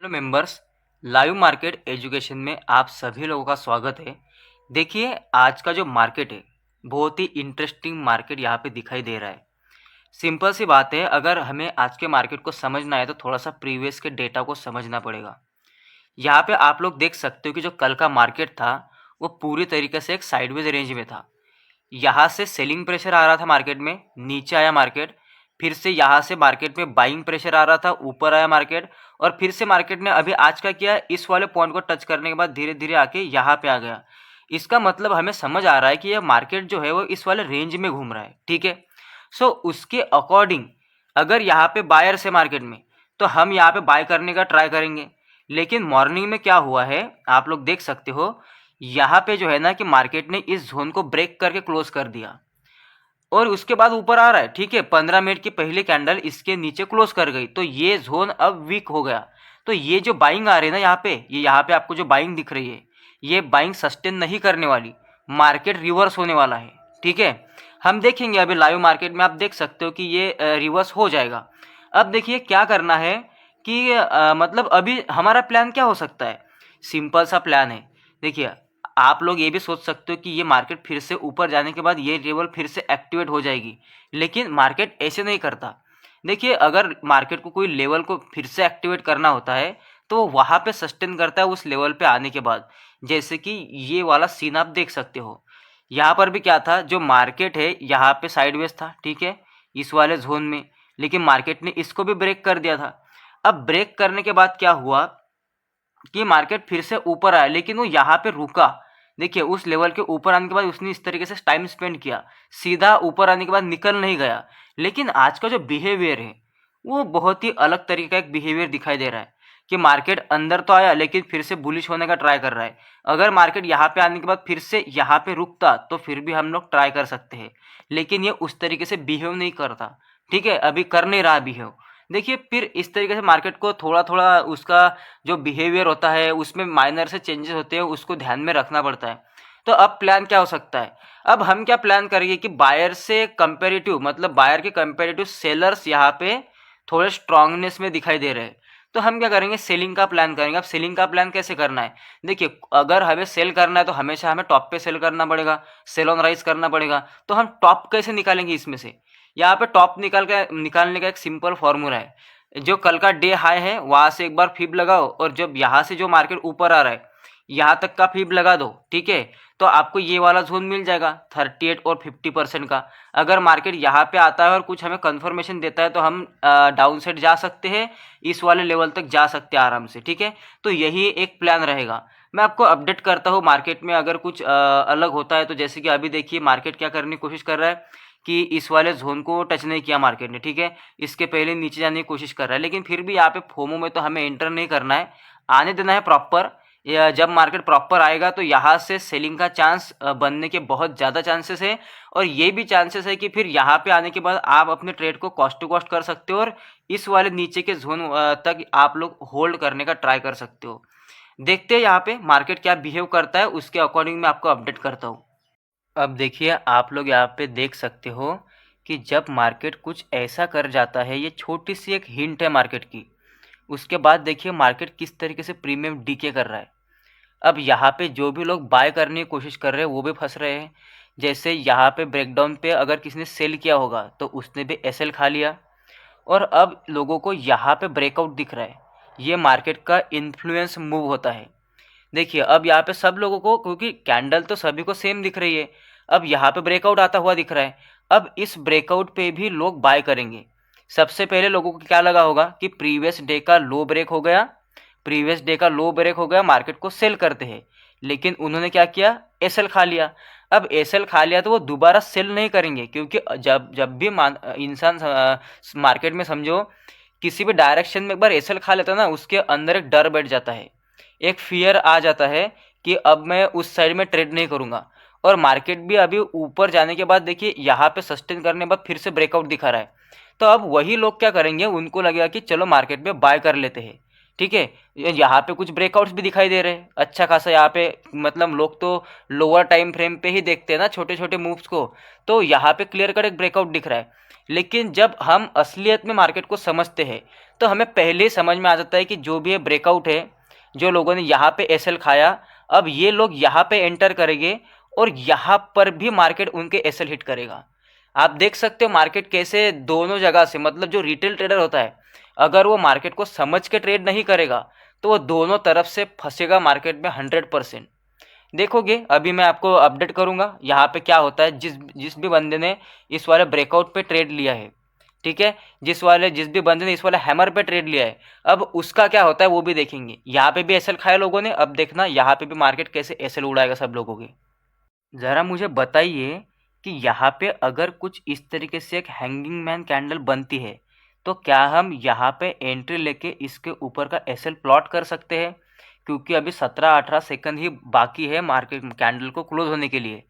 Hello members. Live market education में आप सभी लोगों का स्वागत है। देखिए, आज का जो मार्केट है बहुत ही इंटरेस्टिंग मार्केट यहाँ पे दिखाई दे रहा है। सिंपल सी बात है, अगर हमें आज के मार्केट को समझना है तो थोड़ा सा प्रीवियस के डेटा को समझना पड़ेगा। यहाँ पे आप लोग देख सकते हो कि जो कल का मार्केट था वो पूरी तरीके से एक साइडवेज रेंज में था। यहाँ से सेलिंग प्रेशर आ रहा था मार्केट में, नीचे आया मार्केट, फिर से यहाँ से मार्केट में बाइंग प्रेशर आ रहा था, ऊपर आया मार्केट, और फिर से मार्केट ने अभी आज का किया, इस वाले पॉइंट को टच करने के बाद धीरे धीरे आके यहाँ पे आ गया। इसका मतलब हमें समझ आ रहा है कि यह मार्केट जो है वो इस वाले रेंज में घूम रहा है। ठीक है, सो उसके अकॉर्डिंग अगर यहाँ पे बायर्स है मार्केट में तो हम यहाँ पे बाय करने का ट्राई करेंगे। लेकिन मॉर्निंग में क्या हुआ है आप लोग देख सकते हो, यहाँ पे जो है ना कि मार्केट ने इस जोन को ब्रेक करके क्लोज कर दिया और उसके बाद ऊपर आ रहा है। ठीक है, 15 मिनट की पहली कैंडल इसके नीचे क्लोज कर गई तो ये जोन अब वीक हो गया। तो ये जो बाइंग आ रही है ना यहाँ पे, ये यहाँ पे आपको जो बाइंग दिख रही है, ये बाइंग सस्टेन नहीं करने वाली, मार्केट रिवर्स होने वाला है। ठीक है, हम देखेंगे अभी लाइव मार्केट में, आप देख सकते हो कि ये रिवर्स हो जाएगा। अब देखिए क्या करना है कि मतलब अभी हमारा प्लान क्या हो सकता है। सिंपल सा प्लान है। देखिए, आप लोग ये भी सोच सकते हो कि ये मार्केट फिर से ऊपर जाने के बाद ये लेवल फिर से एक्टिवेट हो जाएगी, लेकिन मार्केट ऐसे नहीं करता। देखिए, अगर मार्केट को कोई लेवल को फिर से एक्टिवेट करना होता है तो वो वहाँ पे सस्टेन करता है उस लेवल पे आने के बाद। जैसे कि ये वाला सीन आप देख सकते हो, यहाँ पर भी क्या था, जो मार्केट है यहाँ पे साइडवेज था। ठीक है, इस वाले जोन में, लेकिन मार्केट ने इसको भी ब्रेक कर दिया था। अब ब्रेक करने के बाद क्या हुआ कि मार्केट फिर से ऊपर आया, लेकिन वो यहाँ पे रुका। देखिए, उस लेवल के ऊपर आने के बाद उसने इस तरीके से टाइम स्पेंड किया, सीधा ऊपर आने के बाद निकल नहीं गया। लेकिन आज का जो बिहेवियर है वो बहुत ही अलग तरीके का एक बिहेवियर दिखाई दे रहा है कि मार्केट अंदर तो आया लेकिन फिर से बुलिश होने का ट्राई कर रहा है। अगर मार्केट यहाँ पे आने के बाद फिर से यहाँ पे रुकता तो फिर भी हम लोग ट्राई कर सकते हैं, लेकिन ये उस तरीके से बिहेव नहीं करता। ठीक है, अभी कर नहीं रहा बिहेव। देखिए, फिर इस तरीके से मार्केट को थोड़ा थोड़ा उसका जो बिहेवियर होता है उसमें माइनर से चेंजेस होते हैं, उसको ध्यान में रखना पड़ता है। तो अब प्लान क्या हो सकता है, अब हम क्या प्लान करेंगे कि बायर से कंपेरेटिव, मतलब बायर के कंपेरेटिव सेलर्स यहाँ पे थोड़े स्ट्रांगनेस में दिखाई दे रहे हैं। तो हम क्या करेंगे, सेलिंग का प्लान करेंगे। अब सेलिंग का प्लान कैसे करना है, देखिए, अगर हमें सेल करना है तो हमेशा हमें टॉप पे सेल करना पड़ेगा, सेल ऑन राइज करना पड़ेगा। तो हम टॉप कैसे निकालेंगे इसमें से, यहाँ पे टॉप निकालने का एक सिंपल फॉर्मूला है। जो कल का डे हाई है वहाँ से एक बार फिब लगाओ, और जब यहाँ से जो मार्केट ऊपर आ रहा है यहाँ तक का फिब लगा दो। ठीक है, तो आपको ये वाला जोन मिल जाएगा 38 और 50% का। अगर मार्केट यहाँ पे आता है और कुछ हमें कंफर्मेशन देता है तो हम डाउन साइड जा सकते हैं, इस वाले लेवल तक जा सकते हैं आराम से। ठीक है, तो यही एक प्लान रहेगा। मैं आपको अपडेट करता हूँ मार्केट में अगर कुछ अलग होता है तो। जैसे कि अभी देखिए, मार्केट क्या करने की कोशिश कर रहा है कि इस वाले जोन को टच नहीं किया मार्केट ने। ठीक है, इसके पहले नीचे जाने की कोशिश कर रहा है, लेकिन फिर भी यहाँ पे फोमो में तो हमें एंटर नहीं करना है, आने देना है प्रॉपर। या जब मार्केट प्रॉपर आएगा तो यहाँ से सेलिंग का चांस बनने के बहुत ज़्यादा चांसेस है, और ये भी चांसेस है कि फिर यहाँ पे आने के बाद आप अपने ट्रेड को कॉस्ट टू कॉस्ट कर सकते हो और इस वाले नीचे के जोन तक आप लोग होल्ड करने का ट्राई कर सकते हो। देखते हैं यहाँ पे मार्केट क्या बिहेव करता है, उसके अकॉर्डिंग मैं आपको अपडेट करता हूँ। अब देखिए, आप लोग यहाँ पे देख सकते हो कि जब मार्केट कुछ ऐसा कर जाता है, ये छोटी सी एक हिंट है मार्केट की, उसके बाद देखिए मार्केट किस तरीके से प्रीमियम डीके कर रहा है। अब यहाँ पे जो भी लोग बाय करने की कोशिश कर रहे हैं वो भी फंस रहे हैं। जैसे यहाँ पे ब्रेकडाउन पे अगर किसी ने सेल किया होगा तो उसने भी एसएल खा लिया, और अब लोगों को यहाँ पे ब्रेकआउट दिख रहा है। ये मार्केट का इन्फ्लुएंस मूव होता है। देखिए, अब यहाँ पे सब लोगों को, क्योंकि कैंडल तो सभी को सेम दिख रही है, अब यहाँ पे ब्रेकआउट आता हुआ दिख रहा है। अब इस ब्रेकआउट पे भी लोग बाय करेंगे। सबसे पहले लोगों को क्या लगा होगा कि प्रीवियस डे का लो ब्रेक हो गया, प्रीवियस डे का लो ब्रेक हो गया, मार्केट को सेल करते हैं। लेकिन उन्होंने क्या किया, एसएल खा लिया। अब एसएल खा लिया तो वो दोबारा सेल नहीं करेंगे, क्योंकि जब जब भी इंसान मार्केट में समझो किसी भी डायरेक्शन में एक बार एसएल खा लेता है ना, उसके अंदर एक डर बैठ जाता है, एक फियर आ जाता है कि अब मैं उस साइड में ट्रेड नहीं करूंगा। और मार्केट भी अभी ऊपर जाने के बाद देखिए यहाँ पे सस्टेन करने के बाद फिर से ब्रेकआउट दिखा रहा है। तो अब वही लोग क्या करेंगे, उनको लगेगा कि चलो मार्केट में बाय कर लेते हैं, ठीक है। यहाँ पे कुछ ब्रेकआउट्स भी दिखाई दे रहे हैं अच्छा खासा यहाँ पे, मतलब लोग तो लोअर टाइम फ्रेम पे ही देखते हैं ना छोटे छोटे मूव्स को, तो यहाँ पे क्लियर कट एक ब्रेकआउट दिख रहा है। लेकिन जब हम असलियत में मार्केट को समझते हैं तो हमें पहले ही समझ में आ जाता है कि जो भी ये ब्रेकआउट है, जो लोगों ने यहाँ पे एसएल खाया, अब ये लोग यहाँ पे एंटर करेंगे और यहाँ पर भी मार्केट उनके एसएल हिट करेगा। आप देख सकते हो मार्केट कैसे दोनों जगह से, मतलब जो रिटेल ट्रेडर होता है, अगर वो मार्केट को समझ के ट्रेड नहीं करेगा तो वो दोनों तरफ से फंसेगा मार्केट में 100%। देखोगे अभी मैं आपको अपडेट करूंगा यहाँ पे क्या होता है। जिस जिस भी बंदे ने इस वाले ब्रेकआउट पे ट्रेड लिया है, ठीक है, जिस भी बंदे ने इस वाले हैमर पे ट्रेड लिया है, अब उसका क्या होता है वो भी देखेंगे। यहाँ पे भी एसएल खाया लोगों ने, अब देखना यहाँ पे भी मार्केट कैसे एसएल उड़ाएगा सब लोगों के। ज़रा मुझे बताइए कि यहाँ पे अगर कुछ इस तरीके से एक हैंगिंग मैन कैंडल बनती है तो क्या हम यहाँ पे एंट्री लेके इसके ऊपर का एसएल प्लॉट कर सकते हैं? क्योंकि अभी 17-18 सेकंड ही बाकी है मार्केट कैंडल को क्लोज होने के लिए।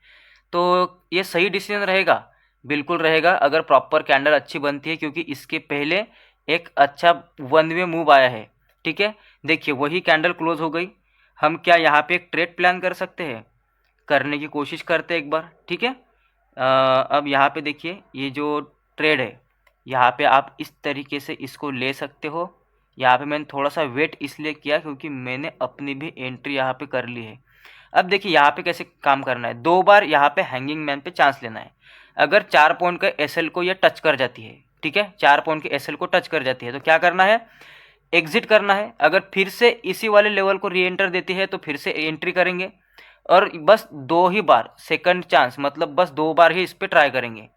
तो ये सही डिसीजन रहेगा? बिल्कुल रहेगा अगर प्रॉपर कैंडल अच्छी बनती है, क्योंकि इसके पहले एक अच्छा वन वे मूव आया है। ठीक है, देखिए वही कैंडल क्लोज हो गई। हम क्या यहाँ पे एक ट्रेड प्लान कर सकते हैं? करने की कोशिश करते हैं एक बार, ठीक है। अब यहाँ पे देखिए ये जो ट्रेड है, यहाँ पे आप इस तरीके से इसको ले सकते हो। यहाँ पे मैंने थोड़ा सा वेट इसलिए किया क्योंकि मैंने अपनी भी एंट्री यहाँ पे कर ली है। अब देखिए यहाँ पे कैसे काम करना है, 2 बार यहाँ पे हैंगिंग मैन पे चांस लेना है। अगर 4 पॉइंट का एसएल को ये टच कर जाती है, ठीक है, 4 पॉइंट के एसएल को टच कर जाती है तो क्या करना है, एग्जिट करना है। अगर फिर से इसी वाले लेवल को री एंटर देती है तो फिर से एंट्री करेंगे, और बस 2 ही बार सेकंड चांस, मतलब बस 2 बार ही इस पर ट्राई करेंगे।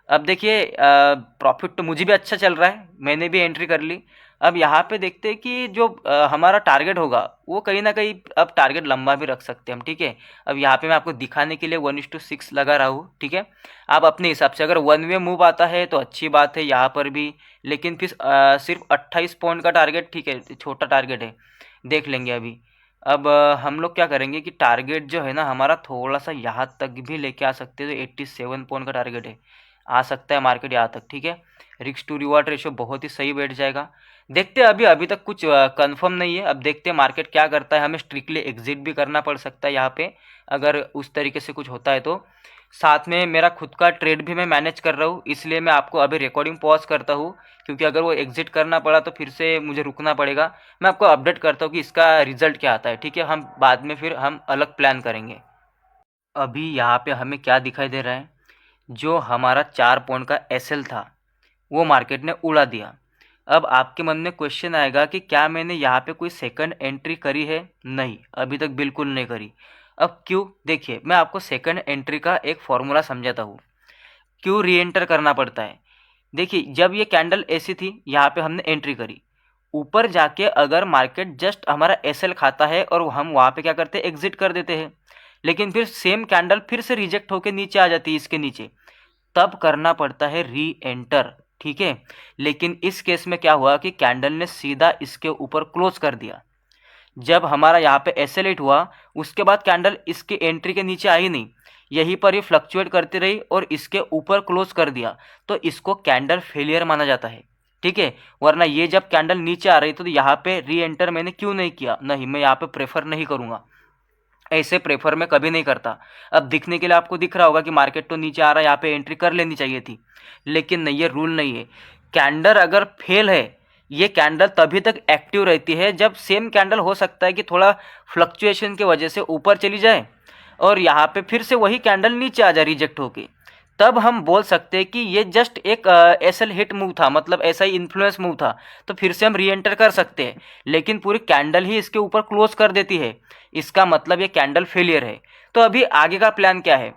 अब देखिए प्रॉफिट तो मुझे भी अच्छा चल रहा है, मैंने भी एंट्री कर ली। अब यहाँ पे देखते हैं कि जो हमारा टारगेट होगा वो कहीं ना कहीं, अब टारगेट लंबा भी रख सकते हैं हम, ठीक है। अब यहाँ पे मैं आपको दिखाने के लिए 1:6 लगा रहा हूँ, ठीक है। आप अपने हिसाब से, अगर वन वे मूव आता है तो अच्छी बात है यहाँ पर भी, लेकिन फिर सिर्फ 28 पॉइंट का टारगेट, ठीक है, छोटा टारगेट है, देख लेंगे अभी। अब हम लोग क्या करेंगे कि टारगेट जो है ना हमारा थोड़ा सा यहाँ तक भी लेके आ सकते हैं, तो 87 पॉइंट का टारगेट है, आ सकता है मार्केट यहाँ तक, ठीक है। रिस्क टू रिवॉर्ड रेशियो बहुत ही सही बैठ जाएगा। देखते हैं, अभी तक कुछ कंफर्म नहीं है, अब देखते हैं मार्केट क्या करता है। हमें स्ट्रिक्टली एग्जिट भी करना पड़ सकता है यहाँ पे अगर उस तरीके से कुछ होता है तो। साथ में मेरा खुद का ट्रेड भी मैं मैनेज कर रहा हूँ, इसलिए मैं आपको अभी रिकॉर्डिंग पॉज करता हूँ, क्योंकि अगर वो एग्जिट करना पड़ा तो फिर से मुझे रुकना पड़ेगा। मैं आपको अपडेट करता हूँ कि इसका रिजल्ट क्या आता है, ठीक है। हम बाद में फिर हम अलग प्लान करेंगे। अभी यहाँ पे हमें क्या दिखाई दे रहा है, जो हमारा 4 पॉइंट का एसएल था वो मार्केट ने उड़ा दिया। अब आपके मन में क्वेश्चन आएगा कि क्या मैंने यहाँ पे कोई सेकंड एंट्री करी है? नहीं, अभी तक बिल्कुल नहीं करी। अब क्यों? देखिए मैं आपको सेकंड एंट्री का एक फॉर्मूला समझाता हूँ, क्यों री एंटर करना पड़ता है। देखिए जब ये कैंडल ऐसी थी, यहाँ पे हमने एंट्री करी, ऊपर जाके अगर मार्केट जस्ट हमारा एसएल खाता है और हम वहाँ पे क्या करते हैं, एग्जिट कर देते हैं, लेकिन फिर सेम कैंडल फिर से रिजेक्ट होकर नीचे आ जाती है इसके नीचे, तब करना पड़ता है री एंटर, ठीक है। लेकिन इस केस में क्या हुआ कि कैंडल ने सीधा इसके ऊपर क्लोज कर दिया। जब हमारा यहाँ पे एसएल हुआ उसके बाद कैंडल इसके एंट्री के नीचे आई नहीं, यहीं पर ही फ्लक्चुएट करती रही और इसके ऊपर क्लोज कर दिया, तो इसको कैंडल फेलियर माना जाता है, ठीक है। वरना ये जब कैंडल नीचे आ रही तो यहाँ पे री एंटर मैंने क्यों नहीं किया? नहीं, मैं यहाँ पे प्रेफर नहीं करूँगा, ऐसे प्रेफर मैं कभी नहीं करता। अब दिखने के लिए आपको दिख रहा होगा कि मार्केट तो नीचे आ रहा है, यहाँ पे एंट्री कर लेनी चाहिए थी, लेकिन नहीं, ये रूल नहीं है। कैंडल अगर फेल है, ये कैंडल तभी तक एक्टिव रहती है जब सेम कैंडल हो सकता है कि थोड़ा फ्लक्चुएशन की वजह से ऊपर चली जाए और यहाँ पे फिर से वही कैंडल नीचे आ जाए रिजेक्ट होके, तब हम बोल सकते हैं कि ये जस्ट एक एसएल हिट मूव था, मतलब ऐसा ही इन्फ्लुएंस मूव था, तो फिर से हम री एंटर कर सकते हैं। लेकिन पूरी कैंडल ही इसके ऊपर क्लोज कर देती है, इसका मतलब ये कैंडल फेलियर है। तो अभी आगे का प्लान क्या है?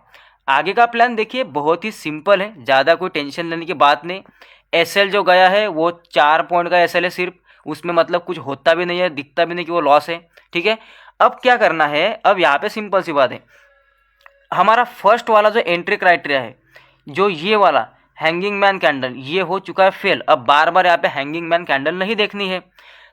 आगे का प्लान देखिए बहुत ही सिंपल है, ज़्यादा कोई टेंशन लेने की बात नहीं। एसएल जो गया है वो 4 पॉइंट का एसएल है सिर्फ, उसमें मतलब कुछ होता भी नहीं है, दिखता भी नहीं कि वो लॉस है, ठीक है। अब क्या करना है, अब यहाँ पे सिंपल सी बात है, हमारा फर्स्ट वाला जो एंट्री क्राइटेरिया है, जो ये वाला हैंगिंग मैन कैंडल, ये हो चुका है फेल। अब बार बार यहाँ पे हैंगिंग मैन कैंडल नहीं देखनी है,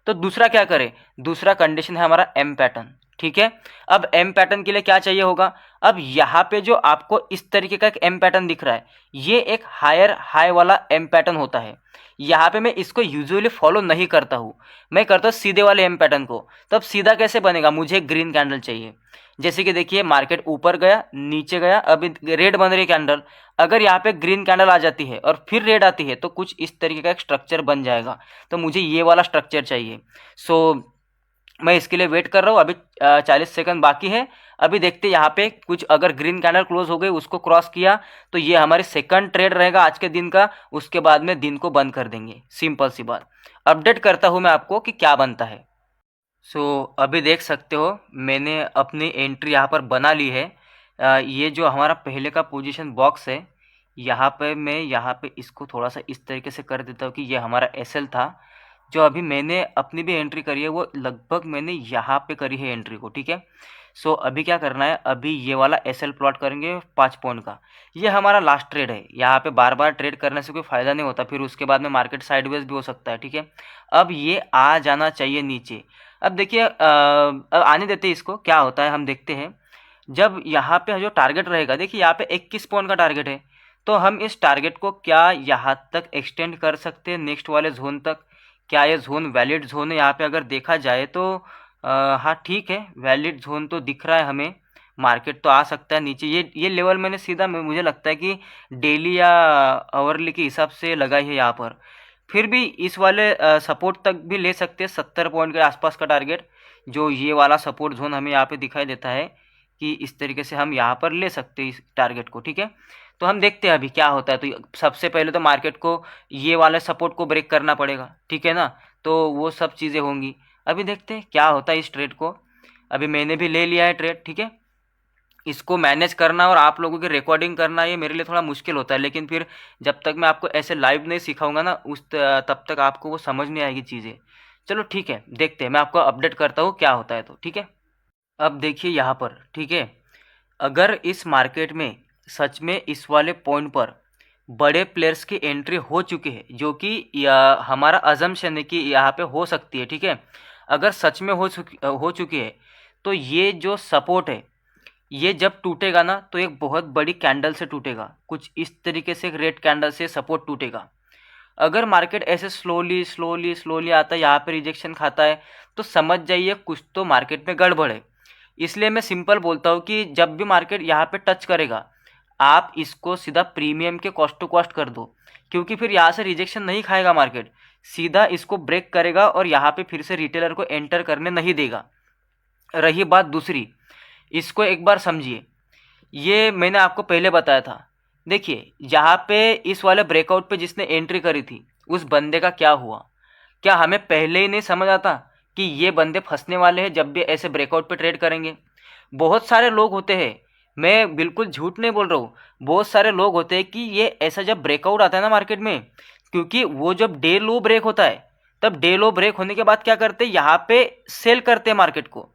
तो दूसरा क्या करें, दूसरा कंडीशन है हमारा एम पैटर्न, ठीक है। अब एम पैटर्न के लिए क्या चाहिए होगा, अब यहाँ पे जो आपको इस तरीके का एक एम पैटर्न दिख रहा है, ये एक हायर हाई वाला एम पैटर्न होता है। यहाँ पे मैं इसको यूजुअली फॉलो नहीं करता हूँ, मैं करता हूँ सीधे वाले एम पैटर्न को। तब सीधा कैसे बनेगा, मुझे ग्रीन कैंडल चाहिए। जैसे कि देखिए मार्केट ऊपर गया, नीचे गया, अभी रेड बन रही है कैंडल। अगर यहाँ पे ग्रीन कैंडल आ जाती है और फिर रेड आती है तो कुछ इस तरीके का एक स्ट्रक्चर बन जाएगा। तो मुझे ये वाला स्ट्रक्चर चाहिए। सो मैं इसके लिए वेट कर रहा हूँ। अभी 40 सेकंड बाकी है। अभी देखते हैं यहाँ पे कुछ अगर ग्रीन कैंडल क्लोज हो गई, उसको क्रॉस किया, तो ये हमारी सेकंड ट्रेड रहेगा आज के दिन का। उसके बाद में दिन को बंद कर देंगे, सिंपल सी बात। अपडेट करता हूँ मैं आपको कि क्या बनता है। अभी देख सकते हो मैंने अपनी एंट्री यहाँ पर बना ली है। ये जो हमारा पहले का पोजीशन बॉक्स है, यहाँ पे मैं यहाँ पे इसको थोड़ा सा इस तरीके से कर देता हूँ कि ये हमारा एसएल था। जो अभी मैंने अपनी भी एंट्री करी है वो लगभग मैंने यहाँ पे करी है एंट्री को, ठीक है। अभी क्या करना है, अभी ये वाला एसएल प्लॉट करेंगे 5 पॉइंट का। ये हमारा लास्ट ट्रेड है। यहाँ पे बार बार ट्रेड करने से कोई फ़ायदा नहीं होता, फिर उसके बाद में मार्केट साइडवेज भी हो सकता है, ठीक है। अब ये आ जाना चाहिए नीचे। अब देखिए अब आने देते हैं इसको, क्या होता है हम देखते हैं। जब यहाँ पे जो टारगेट रहेगा, देखिए यहाँ पे 21 पॉइंट का टारगेट है, तो हम इस टारगेट को क्या यहाँ तक एक्सटेंड कर सकते हैं नेक्स्ट वाले जोन तक। क्या ये जोन वैलिड जोन है, यहाँ पे अगर देखा जाए तो हाँ ठीक है, वैलिड जोन तो दिख रहा है हमें। मार्केट तो आ सकता है नीचे। ये लेवल मैंने सीधा मुझे लगता है कि डेली या आवरली के हिसाब से लगाई है यहाँ पर। फिर भी इस वाले सपोर्ट तक भी ले सकते हैं, 70 पॉइंट के आसपास का टारगेट। जो ये वाला सपोर्ट जोन हमें यहाँ पे दिखाई देता है कि इस तरीके से हम यहाँ पर ले सकते हैं इस टारगेट को, ठीक है। तो हम देखते हैं अभी क्या होता है। तो सबसे पहले तो मार्केट को ये वाले सपोर्ट को ब्रेक करना पड़ेगा, ठीक है ना। तो वो सब चीज़ें होंगी। अभी देखते हैं क्या होता है इस ट्रेड को। अभी मैंने भी ले लिया है ट्रेड, ठीक है। इसको मैनेज करना और आप लोगों की रिकॉर्डिंग करना ये मेरे लिए थोड़ा मुश्किल होता है, लेकिन फिर जब तक मैं आपको ऐसे लाइव नहीं सिखाऊंगा ना तब तक आपको वो समझ नहीं आएगी चीज़ें। चलो ठीक है, देखते हैं, मैं आपको अपडेट करता हूँ क्या होता है, तो ठीक है। अब देखिए यहाँ पर, ठीक है, अगर इस मार्केट में सच में इस वाले पॉइंट पर बड़े प्लेयर्स की एंट्री हो चुकी है, जो कि हमारा अजम्पशन है कि यहाँ पे हो सकती है, ठीक है। अगर सच में हो चुकी है तो ये जो सपोर्ट है ये जब टूटेगा ना तो एक बहुत बड़ी कैंडल से टूटेगा। कुछ इस तरीके से एक रेड कैंडल से सपोर्ट टूटेगा। अगर मार्केट ऐसे स्लोली स्लोली स्लोली आता है, यहाँ पे रिजेक्शन खाता है, तो समझ जाइए कुछ तो मार्केट में गड़बड़ है। इसलिए मैं सिंपल बोलता हूँ कि जब भी मार्केट यहाँ पे टच करेगा, आप इसको सीधा प्रीमियम के कॉस्ट टू कॉस्ट कर दो, क्योंकि फिर यहाँ से रिजेक्शन नहीं खाएगा मार्केट, सीधा इसको ब्रेक करेगा और यहाँ पे फिर से रिटेलर को एंटर करने नहीं देगा। रही बात दूसरी, इसको एक बार समझिए। ये मैंने आपको पहले बताया था। देखिए यहाँ पे इस वाले ब्रेकआउट पे जिसने एंट्री करी थी उस बंदे का क्या हुआ। क्या हमें पहले ही नहीं समझ आता कि ये बंदे फंसने वाले हैं जब भी ऐसे ब्रेकआउट पे ट्रेड करेंगे। बहुत सारे लोग होते हैं, मैं बिल्कुल झूठ नहीं बोल रहा हूँ, बहुत सारे लोग होते हैं कि ये ऐसा जब ब्रेकआउट आता है ना मार्केट में, क्योंकि वो जब डे लो ब्रेक होता है, तब डे लो ब्रेक होने के बाद क्या करते हैं, यहाँ पे सेल करते हैं मार्केट को।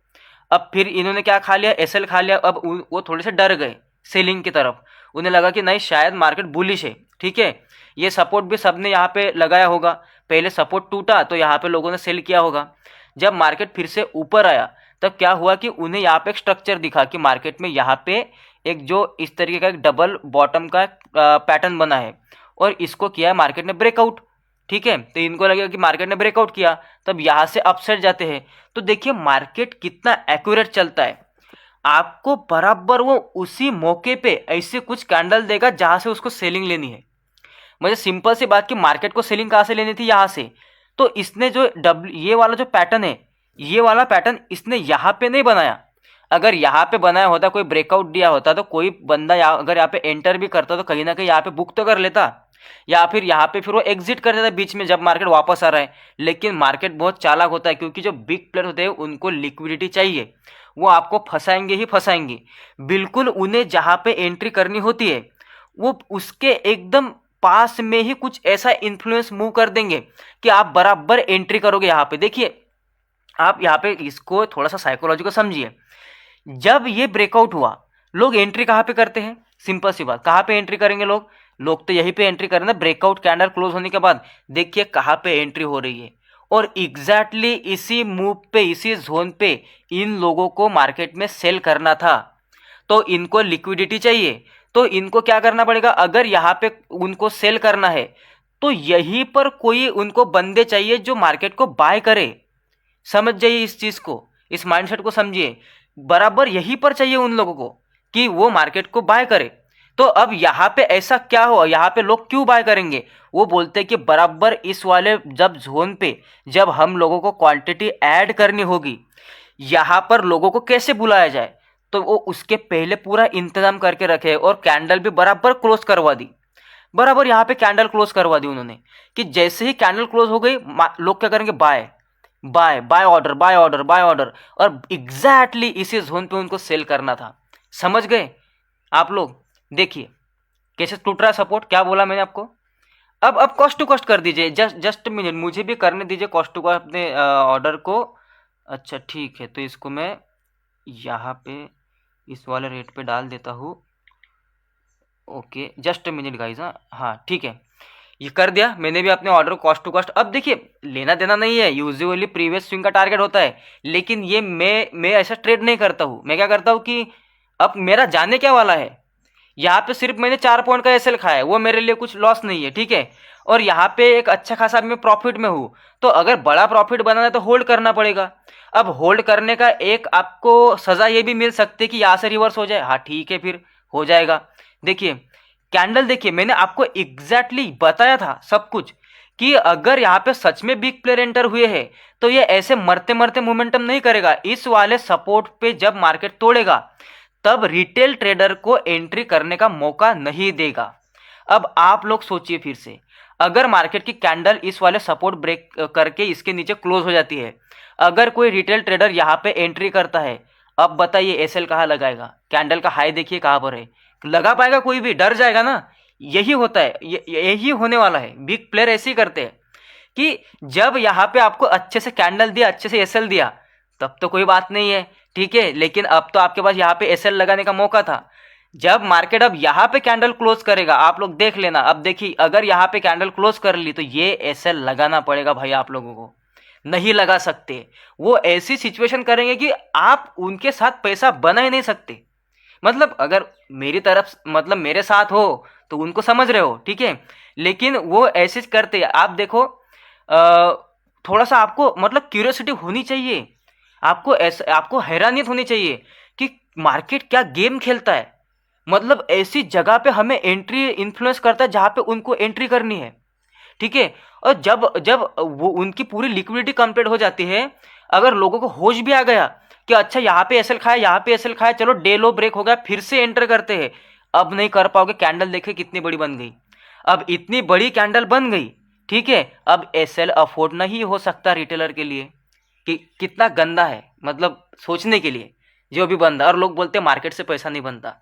अब फिर इन्होंने क्या खा लिया, एसएल खा लिया। अब वो थोड़े से डर गए सेलिंग की तरफ, उन्हें लगा कि नहीं शायद मार्केट बुलिश है, ठीक है। ये सपोर्ट भी सबने यहाँ पे लगाया होगा, पहले सपोर्ट टूटा तो यहाँ पे लोगों ने सेल किया होगा। जब मार्केट फिर से ऊपर आया तब क्या हुआ कि उन्हें यहाँ पे एक स्ट्रक्चर दिखा कि मार्केट में यहाँ पे एक जो इस तरीके का एक डबल बॉटम का पैटर्न बना है और इसको किया है मार्केट ने ब्रेकआउट, ठीक है। तो इनको लगेगा कि मार्केट ने ब्रेकआउट किया, तब यहाँ से अपसाइड जाते हैं। तो देखिए मार्केट कितना एक्यूरेट चलता है, आपको बराबर वो उसी मौके पे ऐसे कुछ कैंडल देगा जहाँ से उसको सेलिंग लेनी है। मुझे सिंपल सी बात कि मार्केट को सेलिंग कहाँ से लेनी थी, यहाँ से। तो इसने जो ये वाला जो पैटर्न है, ये वाला पैटर्न इसने यहाँ पे नहीं बनाया। अगर यहाँ पे बनाया होता, कोई ब्रेकआउट दिया होता, तो कोई बंदा अगर यहाँ पे एंटर भी करता तो कहीं ना कहीं यहाँ पे बुक तो कर लेता, या फिर यहाँ पे फिर वो एग्जिट कर देता बीच में जब मार्केट वापस आ रहा है। लेकिन मार्केट बहुत चालाक होता है, क्योंकि जो बिग प्लेयर होते हैं उनको लिक्विडिटी चाहिए, वो आपको फंसाएंगे ही फंसाएंगे। बिल्कुल उन्हें जहाँ पे एंट्री करनी होती है वो उसके एकदम पास में ही कुछ ऐसा इन्फ्लुएंस मूव कर देंगे कि आप बराबर एंट्री करोगे। यहाँ पे देखिए, आप यहाँ पे इसको थोड़ा सा साइकोलॉजी को समझिए। जब ये ब्रेकआउट हुआ, लोग एंट्री कहाँ पे करते हैं, सिंपल सी बात, कहाँ पे एंट्री करेंगे लोग तो यहीं पे एंट्री करेंगे ब्रेकआउट कैंडल क्लोज होने के बाद। देखिए कहाँ पे एंट्री हो रही है, और एग्जैक्टली इसी मूव पे, इसी जोन पे इन लोगों को मार्केट में सेल करना था। तो इनको लिक्विडिटी चाहिए, तो इनको क्या करना पड़ेगा, अगर यहाँ पे उनको सेल करना है तो यहीं पर कोई उनको बंदे चाहिए जो मार्केट को बाय करे। समझ जाइए इस चीज को, इस माइंडसेट को समझिए, बराबर यहीं पर चाहिए उन लोगों को कि वो मार्केट को बाय करे। तो अब यहाँ पे ऐसा क्या हो, यहाँ पे लोग क्यों बाय करेंगे, वो बोलते हैं कि बराबर इस वाले जब जोन पे जब हम लोगों को क्वांटिटी ऐड करनी होगी, यहाँ पर लोगों को कैसे बुलाया जाए, तो वो उसके पहले पूरा इंतजाम करके रखे और कैंडल भी बराबर क्लोज करवा दी। बराबर यहाँ पे कैंडल क्लोज करवा दी उन्होंने कि जैसे ही कैंडल क्लोज हो गई लोग क्या करेंगे, buy buy buy order, buy order, buy order, और एग्जैक्टली इसी जोन पे उनको सेल करना था। समझ गए आप लोग? देखिए कैसे टूट रहा है सपोर्ट, क्या बोला मैंने आपको। अब कॉस्ट टू कॉस्ट कर दीजिए, जस्ट मिनट, मुझे भी करने दीजिए कॉस्ट टू कॉस्ट अपने ऑर्डर को। अच्छा ठीक है, तो इसको मैं यहाँ पे इस वाले रेट पे डाल देता हूँ। ओके जस्ट मिनट गाइज, हाँ ठीक है, ये कर दिया मैंने भी अपने ऑर्डर कॉस्ट टू कॉस्ट। अब देखिए लेना देना नहीं है, यूजुअली प्रीवियस स्विंग का टारगेट होता है, लेकिन ये मैं ऐसा ट्रेड नहीं करता हूँ। मैं क्या करता हूँ कि अब मेरा जाने क्या वाला है, यहाँ पे सिर्फ मैंने 4 पॉइंट का एसएल खाया है, वो मेरे लिए कुछ लॉस नहीं है, ठीक है। और यहाँ पे एक अच्छा खासा मैं प्रॉफिट में हूँ, तो अगर बड़ा प्रॉफिट बनाना है तो होल्ड करना पड़ेगा। अब होल्ड करने का एक आपको सजा ये भी मिल सकती है कि यहाँ से रिवर्स हो जाए, हाँ ठीक है फिर हो जाएगा। देखिए कैंडल, देखिए मैंने आपको एग्जैक्टली बताया था सब कुछ कि अगर यहाँ पे सच में बिग प्लेयर एंटर हुए हैं तो ये ऐसे मरते मरते मोमेंटम नहीं करेगा। इस वाले सपोर्ट पे जब मार्केट तोड़ेगा तब रिटेल ट्रेडर को एंट्री करने का मौका नहीं देगा। अब आप लोग सोचिए फिर से, अगर मार्केट की कैंडल इस वाले सपोर्ट ब्रेक करके इसके नीचे क्लोज हो जाती है, अगर कोई रिटेल ट्रेडर यहाँ पे एंट्री करता है, अब बताइए एसएल कहाँ लगाएगा? कैंडल का हाई देखिए कहाँ पर है, लगा पाएगा कोई भी? डर जाएगा ना। यही होता है, यही होने वाला है। बिग प्लेयर ऐसे ही करते हैं कि जब यहाँ पे आपको अच्छे से कैंडल दिया, अच्छे से एसएल दिया, तब तो कोई बात नहीं है, ठीक है, लेकिन अब तो आपके पास यहाँ पे एसएल लगाने का मौका था। जब मार्केट अब यहाँ पे कैंडल क्लोज करेगा, आप लोग देख लेना, अब देखिए अगर यहाँ पे कैंडल क्लोज कर ली तो ये एसएल लगाना पड़ेगा भाई आप लोगों को, नहीं लगा सकते। वो ऐसी सिचुएशन करेंगे कि आप उनके साथ पैसा बना ही नहीं सकते। मतलब अगर मेरी तरफ, मतलब मेरे साथ हो तो उनको समझ रहे हो, ठीक है, लेकिन वो ऐसे करते हैं। आप देखो थोड़ा सा आपको मतलब क्यूरियोसिटी होनी चाहिए, आपको ऐसा, आपको हैरानियत होनी चाहिए कि मार्केट क्या गेम खेलता है। मतलब ऐसी जगह पे हमें एंट्री इन्फ्लुएंस करता है जहाँ पे उनको एंट्री करनी है, ठीक है। और जब जब वो उनकी पूरी लिक्विडिटी कंप्लीट हो जाती है, अगर लोगों को होश भी आ गया कि अच्छा यहाँ पे एसएल खाया, यहाँ पे एसएल खाया, चलो डे लो ब्रेक हो गया, फिर से एंटर करते हैं, अब नहीं कर पाओगे। कैंडल देखे कितनी बड़ी बन गई, अब इतनी बड़ी कैंडल बन गई, ठीक है। अब एसएल अफोर्ड नहीं हो सकता रिटेलर के लिए, कि कितना गंदा है, मतलब सोचने के लिए जो भी बंदा। और लोग बोलते हैं मार्केट से पैसा नहीं बनता,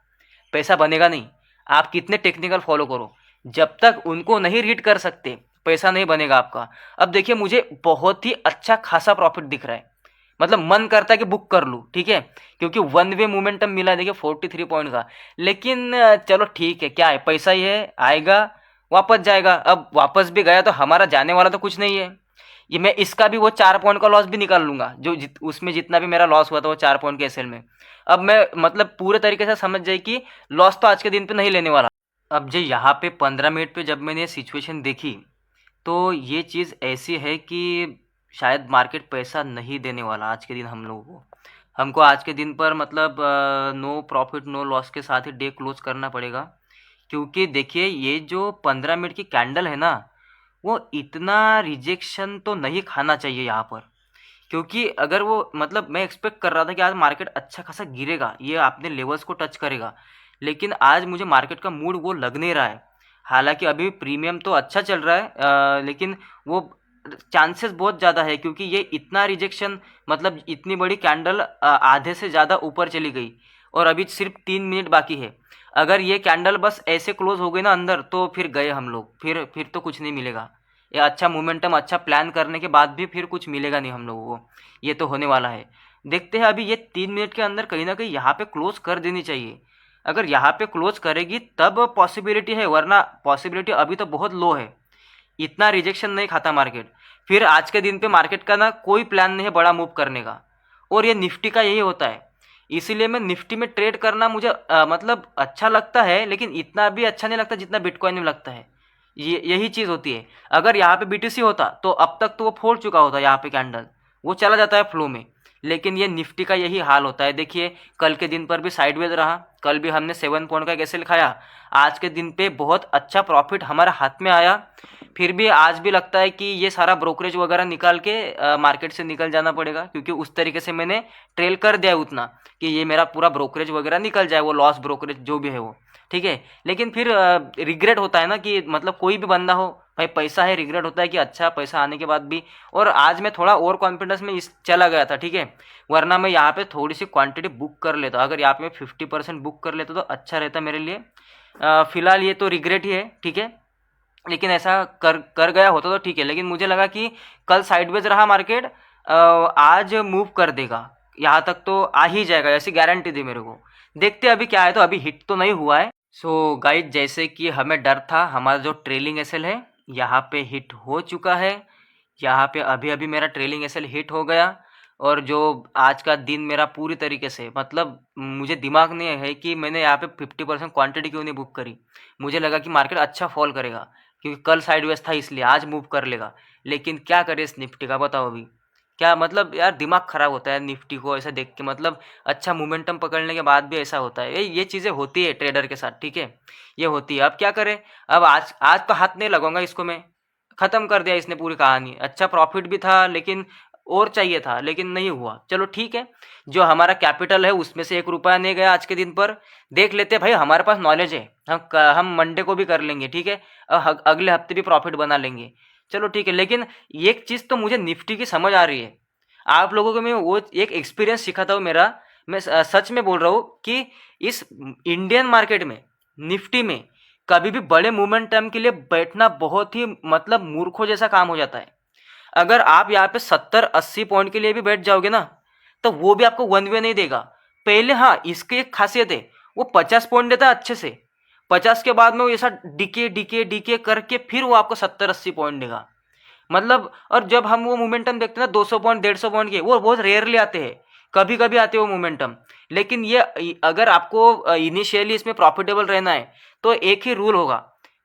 पैसा बनेगा नहीं, आप कितने टेक्निकल फॉलो करो, जब तक उनको नहीं रीड कर सकते पैसा नहीं बनेगा आपका। अब देखिए मुझे बहुत ही अच्छा खासा प्रॉफिट दिख रहा है, मतलब मन करता है कि बुक कर लूँ, ठीक है, क्योंकि वन वे मोमेंटम मिला है देखिए 43 पॉइंट का। लेकिन चलो ठीक है, क्या है, पैसा ही है, आएगा वापस जाएगा। अब वापस भी गया तो हमारा जाने वाला तो कुछ नहीं है। ये मैं इसका भी वो 4 पॉइंट का लॉस भी निकाल लूँगा, जो उसमें जितना भी मेरा लॉस हुआ था वो 4 पॉइंट के एसएल में। अब मैं मतलब पूरे तरीके से समझ जाए कि लॉस तो आज के दिन पे नहीं लेने वाला। अब जो यहाँ पे 15 मिनट पे जब मैंने ये सिचुएशन देखी, तो ये चीज़ ऐसी है कि शायद मार्केट पैसा नहीं देने वाला आज के दिन हम लोगों को। हमको आज के दिन पर मतलब नो प्रॉफिट नो लॉस के साथ ही डे क्लोज करना पड़ेगा। क्योंकि देखिए ये जो 15 मिनट की कैंडल है ना, वो इतना रिजेक्शन तो नहीं खाना चाहिए यहाँ पर। क्योंकि अगर वो, मतलब मैं एक्सपेक्ट कर रहा था कि आज मार्केट अच्छा खासा गिरेगा, ये अपने लेवल्स को टच करेगा, लेकिन आज मुझे मार्केट का मूड वो लग नहीं रहा है। हालांकि अभी प्रीमियम तो अच्छा चल रहा है, लेकिन वो चांसेस बहुत ज़्यादा है, क्योंकि ये इतना रिजेक्शन, मतलब इतनी बड़ी कैंडल आधे से ज़्यादा ऊपर चली गई और अभी सिर्फ 3 मिनट बाकी है। अगर ये कैंडल बस ऐसे क्लोज हो गई ना अंदर, तो फिर गए हम लोग, फिर तो कुछ नहीं मिलेगा। ये अच्छा मोमेंटम, अच्छा प्लान करने के बाद भी फिर कुछ मिलेगा नहीं हम लोगों को, ये तो होने वाला है। देखते हैं, अभी ये 3 मिनट के अंदर कहीं ना कहीं यहाँ पे क्लोज कर देनी चाहिए। अगर यहाँ पे क्लोज करेगी तब पॉसिबिलिटी है, वरना पॉसिबिलिटी अभी तो बहुत लो है, इतना रिजेक्शन नहीं खाता मार्केट। फिर आज के दिन पे मार्केट का ना कोई प्लान नहीं है बड़ा मूव करने का, और ये निफ्टी का यही होता है। इसीलिए मैं निफ्टी में ट्रेड करना मुझे मतलब अच्छा लगता है, लेकिन इतना भी अच्छा नहीं लगता जितना बिटकॉइन में लगता है। ये यही चीज़ होती है। अगर यहाँ पे बीटीसी होता तो अब तक तो वो फोड़ चुका होता, यहाँ पे कैंडल वो चला जाता है फ्लो में। लेकिन ये निफ्टी का यही हाल होता है। देखिए कल के दिन पर भी साइडवेज रहा, कल भी हमने 7 पॉइंट का कैसे लिखाया, आज के दिन पे बहुत अच्छा प्रॉफिट हमारे हाथ में आया। फिर भी आज भी लगता है कि ये सारा ब्रोकरेज वगैरह निकाल के मार्केट से निकल जाना पड़ेगा, क्योंकि उस तरीके से मैंने ट्रेल कर दिया है उतना कि ये मेरा पूरा ब्रोकरेज वगैरह निकल जाए, वो लॉस ब्रोकरेज जो भी है वो, ठीक है। लेकिन फिर रिग्रेट होता है ना कि मतलब कोई भी बंदा हो भाई, पैसा है, रिग्रेट होता है कि अच्छा पैसा आने के बाद भी। और आज मैं थोड़ा ओवर कॉन्फिडेंस में इस चला गया था, ठीक है, वरना मैं यहाँ पे थोड़ी सी क्वांटिटी बुक कर लेता। अगर यहाँ पे मैं 50% बुक कर लेता तो अच्छा रहता मेरे लिए। फिलहाल ये तो रिग्रेट ही है, ठीक है, लेकिन ऐसा कर कर गया होता तो ठीक है। लेकिन मुझे लगा कि कल साइडवेज रहा मार्केट, आज मूव कर देगा, यहाँ तक तो आ ही जाएगा, ऐसी गारंटी दी मेरे को। देखते अभी क्या है, तो अभी हिट तो नहीं हुआ है। सो गाइज, जैसे कि हमें डर था, हमारा जो ट्रेलिंग एसएल है यहाँ पे हिट हो चुका है। यहाँ पे अभी अभी मेरा ट्रेलिंग एसएल हिट हो गया। और जो आज का दिन मेरा पूरी तरीके से, मतलब मुझे दिमाग नहीं है कि मैंने यहाँ पे 50% क्वांटिटी क्यों नहीं बुक करी। मुझे लगा कि मार्केट अच्छा फॉल करेगा, क्योंकि कल साइडवेज था इसलिए आज मूव कर लेगा। लेकिन क्या करे इस निफ्टी का, बताओ अभी क्या, मतलब यार दिमाग खराब होता है निफ्टी को ऐसा देख के। मतलब अच्छा मोमेंटम पकड़ने के बाद भी ऐसा होता है। ये चीज़ें होती है ट्रेडर के साथ, ठीक है, ये होती है। अब क्या करें, अब आज आज तो हाथ नहीं लगाऊंगा इसको मैं। ख़त्म कर दिया इसने पूरी कहानी। अच्छा प्रॉफिट भी था, लेकिन और चाहिए था, लेकिन नहीं हुआ। चलो ठीक है, जो हमारा कैपिटल है उसमें से 1 रुपया नहीं गया आज के दिन पर। देख लेते भाई, हमारे पास नॉलेज है, हम मंडे को भी कर लेंगे, ठीक है, अगले हफ्ते भी प्रॉफिट बना लेंगे। चलो ठीक है, लेकिन एक चीज़ तो मुझे निफ्टी की समझ आ रही है। आप लोगों को मैं वो एक एक्सपीरियंस सिखाता हूँ मेरा। मैं सच में बोल रहा हूँ कि इस इंडियन मार्केट में, निफ्टी में, कभी भी बड़े मोमेंटम के लिए बैठना बहुत ही मतलब मूर्खों जैसा काम हो जाता है। अगर आप यहाँ पे 70-80 पॉइंट के लिए भी बैठ जाओगे ना, तो वो भी आपको वन वे नहीं देगा। पहले हाँ, इसकी एक खासियत है, वो 50 पॉइंट देता है अच्छे से। 50 के बाद में वो ऐसा डीके डीके डीके करके फिर वो आपको 70-80 पॉइंट देगा। मतलब, और जब हम वो मोमेंटम देखते हैं ना 200 पॉइंट 150 पॉइंट के, वो बहुत रेयरली आते हैं, कभी कभी आते हैं वो मोमेंटम। लेकिन ये अगर आपको इनिशियली इसमें प्रॉफिटेबल रहना है तो एक ही रूल होगा,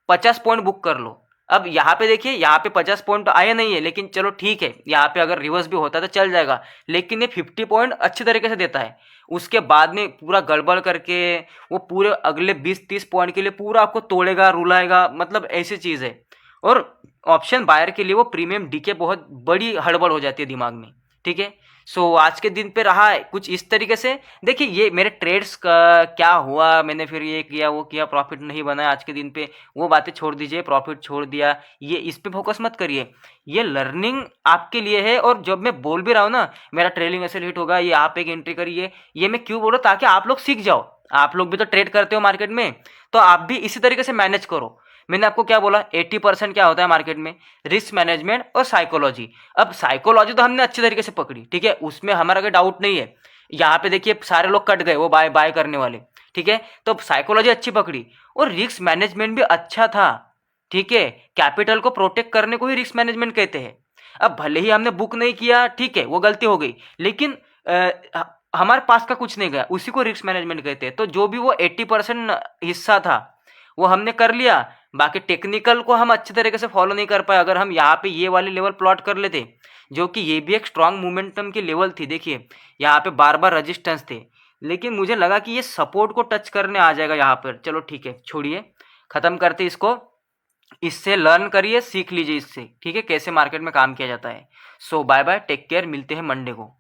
50 पॉइंट बुक कर लो। अब यहाँ पे देखिए, यहाँ पे 50 पॉइंट तो आए नहीं है, लेकिन चलो ठीक है, यहाँ पे अगर रिवर्स भी होता है तो चल जाएगा। लेकिन ये 50 पॉइंट अच्छी तरीके से देता है। उसके बाद में पूरा गड़बड़ करके वो पूरे अगले 20-30 पॉइंट के लिए पूरा आपको तोड़ेगा, रुलाएगा, मतलब ऐसी चीज़ है। और ऑप्शन बायर के लिए वो प्रीमियम डीके बहुत बड़ी हड़बड़ हो जाती है दिमाग में, ठीक है। सो आज के दिन पे रहा है कुछ इस तरीके से। देखिए ये मेरे ट्रेड्स का क्या हुआ, मैंने फिर ये किया वो किया, प्रॉफिट नहीं बनाया आज के दिन पे, वो बातें छोड़ दीजिए, प्रॉफिट छोड़ दिया, ये इस पे फोकस मत करिए। ये लर्निंग आपके लिए है। और जब मैं बोल भी रहा हूँ ना मेरा ट्रेलिंग ऐसे हिट होगा, ये आप एक एंट्री करिए, ये मैं क्यों बोल रहा हूँ, ताकि आप लोग सीख जाओ। आप लोग भी तो ट्रेड करते हो मार्केट में, तो आप भी इसी तरीके से मैनेज करो। मैंने आपको क्या बोला, 80% क्या होता है मार्केट में, रिस्क मैनेजमेंट और साइकोलॉजी। अब साइकोलॉजी तो हमने अच्छी तरीके से पकड़ी, ठीक है, उसमें हमारा कोई डाउट नहीं है। यहाँ पे देखिए सारे लोग कट गए वो बाय बाय करने वाले, ठीक है, तो साइकोलॉजी अच्छी पकड़ी और रिस्क मैनेजमेंट भी अच्छा था, ठीक है। कैपिटल को प्रोटेक्ट करने को ही रिस्क मैनेजमेंट कहते हैं। अब भले ही हमने बुक नहीं किया, ठीक है, वो गलती हो गई, लेकिन हमारे पास का कुछ नहीं गया, उसी को रिस्क मैनेजमेंट कहते हैं। तो जो भी वो 80% हिस्सा था वो हमने कर लिया। बाकी टेक्निकल को हम अच्छे तरीके से फॉलो नहीं कर पाए। अगर हम यहाँ पे ये वाले लेवल प्लॉट कर लेते, जो कि ये भी एक स्ट्रांग मोमेंटम की लेवल थी, देखिए यहाँ पे बार बार रजिस्टेंस थे, लेकिन मुझे लगा कि ये सपोर्ट को टच करने आ जाएगा यहाँ पर। चलो ठीक है, छोड़िए, ख़त्म करते इसको। इससे लर्न करिए, सीख लीजिए इससे, ठीक है, कैसे मार्केट में काम किया जाता है। सो बाय बाय, टेक केयर, मिलते हैं मंडे को।